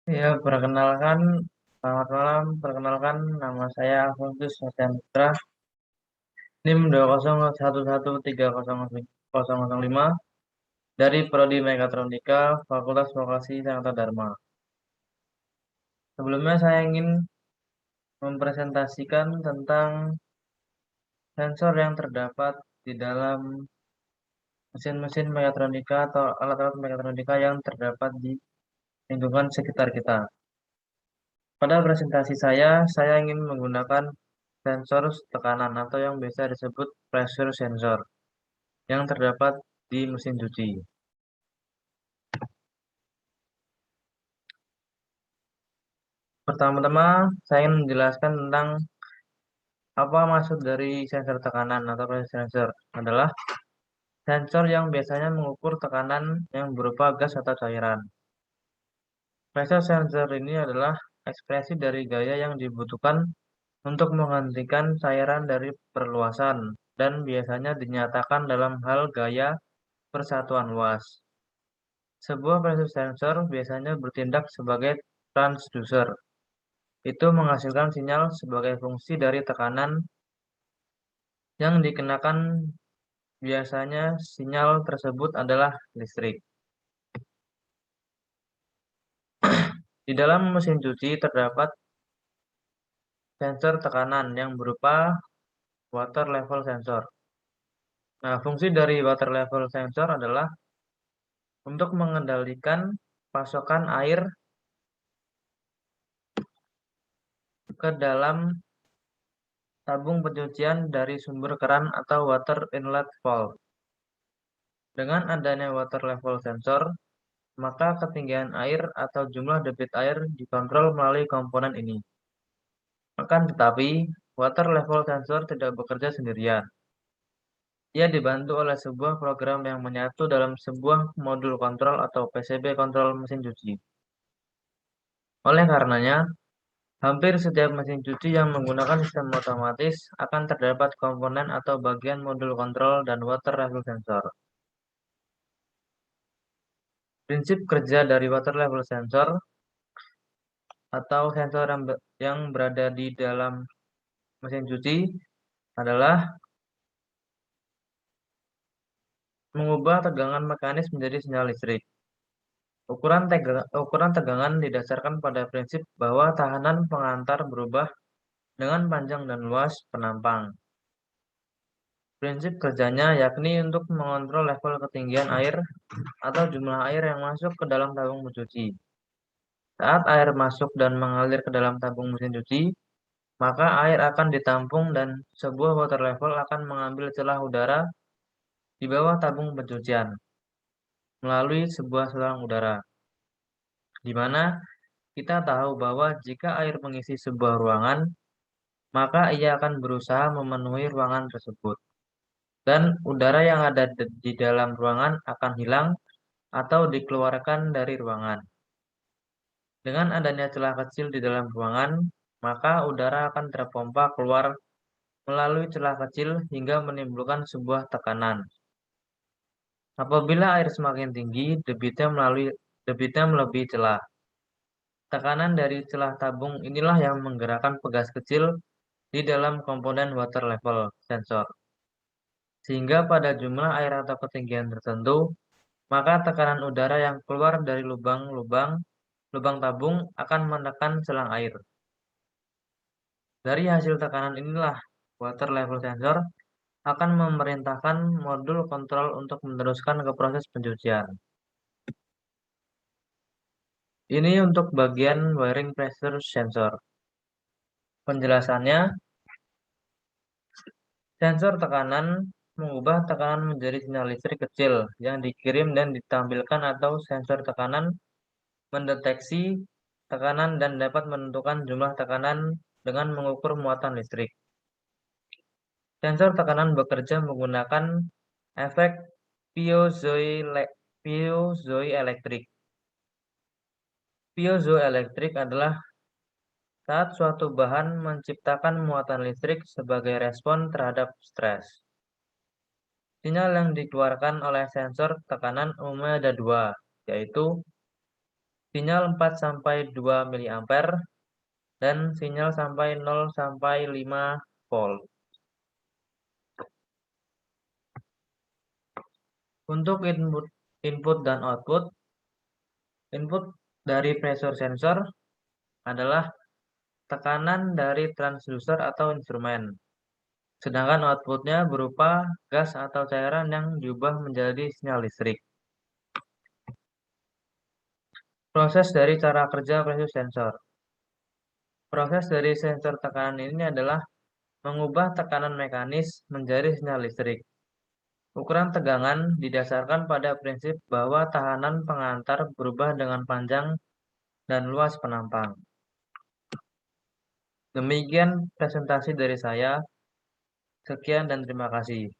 Ya, perkenalkan, selamat malam. Perkenalkan, nama saya Alfonsus Sofyan Putra, NIM 201130005 dari Prodi Mekatronika, Fakultas Vokasi Sanata Dharma. Sebelumnya saya ingin mempresentasikan tentang sensor yang terdapat di dalam mesin-mesin mekatronika atau alat-alat mekatronika yang terdapat di lingkungan sekitar kita. Pada presentasi saya ingin menggunakan sensor tekanan atau yang biasa disebut pressure sensor yang terdapat di mesin cuci. Pertama-tama, saya ingin menjelaskan tentang apa maksud dari sensor tekanan atau pressure sensor adalah sensor yang biasanya mengukur tekanan yang berupa gas atau cairan. Pressure sensor ini adalah ekspresi dari gaya yang dibutuhkan untuk menghentikan cairan dari perluasan dan biasanya dinyatakan dalam hal gaya persatuan luas. Sebuah pressure sensor biasanya bertindak sebagai transducer. Itu menghasilkan sinyal sebagai fungsi dari tekanan yang dikenakan. Biasanya sinyal tersebut adalah listrik. Di dalam mesin cuci terdapat sensor tekanan yang berupa water level sensor. Nah, fungsi dari water level sensor adalah untuk mengendalikan pasokan air ke dalam tabung pencucian dari sumber keran atau water inlet valve. Dengan adanya water level sensor, maka ketinggian air atau jumlah debit air dikontrol melalui komponen ini. Akan tetapi, water level sensor tidak bekerja sendirian. Ia dibantu oleh sebuah program yang menyatu dalam sebuah modul kontrol atau PCB kontrol mesin cuci. Oleh karenanya, hampir setiap mesin cuci yang menggunakan sistem otomatis akan terdapat komponen atau bagian modul kontrol dan water level sensor. Prinsip kerja dari water level sensor atau sensor yang berada di dalam mesin cuci adalah mengubah tegangan mekanis menjadi sinyal listrik. Ukuran tegangan didasarkan pada prinsip bahwa tahanan pengantar berubah dengan panjang dan luas penampang. Prinsip kerjanya yakni untuk mengontrol level ketinggian air atau jumlah air yang masuk ke dalam tabung pencuci. Saat air masuk dan mengalir ke dalam tabung mesin cuci, maka air akan ditampung dan sebuah water level akan mengambil celah udara di bawah tabung pencucian melalui sebuah saluran udara, di mana kita tahu bahwa jika air mengisi sebuah ruangan, maka ia akan berusaha memenuhi ruangan tersebut, dan udara yang ada di dalam ruangan akan hilang atau dikeluarkan dari ruangan. Dengan adanya celah kecil di dalam ruangan, maka udara akan terpompa keluar melalui celah kecil hingga menimbulkan sebuah tekanan. Apabila air semakin tinggi, debitnya melebihi celah. Tekanan dari celah tabung inilah yang menggerakkan pegas kecil di dalam komponen water level sensor. Sehingga pada jumlah air atau ketinggian tertentu, maka tekanan udara yang keluar dari lubang tabung akan menekan selang air. Dari hasil tekanan inilah, water level sensor akan memerintahkan modul kontrol untuk meneruskan ke proses pencucian. Ini untuk bagian wiring pressure sensor. Penjelasannya, sensor tekanan mengubah tekanan menjadi sinyal listrik kecil yang dikirim dan ditampilkan atau sensor tekanan mendeteksi tekanan dan dapat menentukan jumlah tekanan dengan mengukur muatan listrik. Sensor tekanan bekerja menggunakan efek piezoelektrik. Piezoelektrik adalah saat suatu bahan menciptakan muatan listrik sebagai respon terhadap stres. Sinyal yang dikeluarkan oleh sensor tekanan umumnya ada dua, yaitu sinyal 4-2 mA, dan sinyal sampai 0-5 volt. Untuk input dan output, input dari pressure sensor adalah tekanan dari transducer atau instrumen. Sedangkan outputnya berupa gas atau cairan yang diubah menjadi sinyal listrik. Proses dari cara kerja pressure sensor. Proses dari sensor tekanan ini adalah mengubah tekanan mekanis menjadi sinyal listrik. Ukuran tegangan didasarkan pada prinsip bahwa tahanan pengantar berubah dengan panjang dan luas penampang. Demikian presentasi dari saya. Sekian dan terima kasih.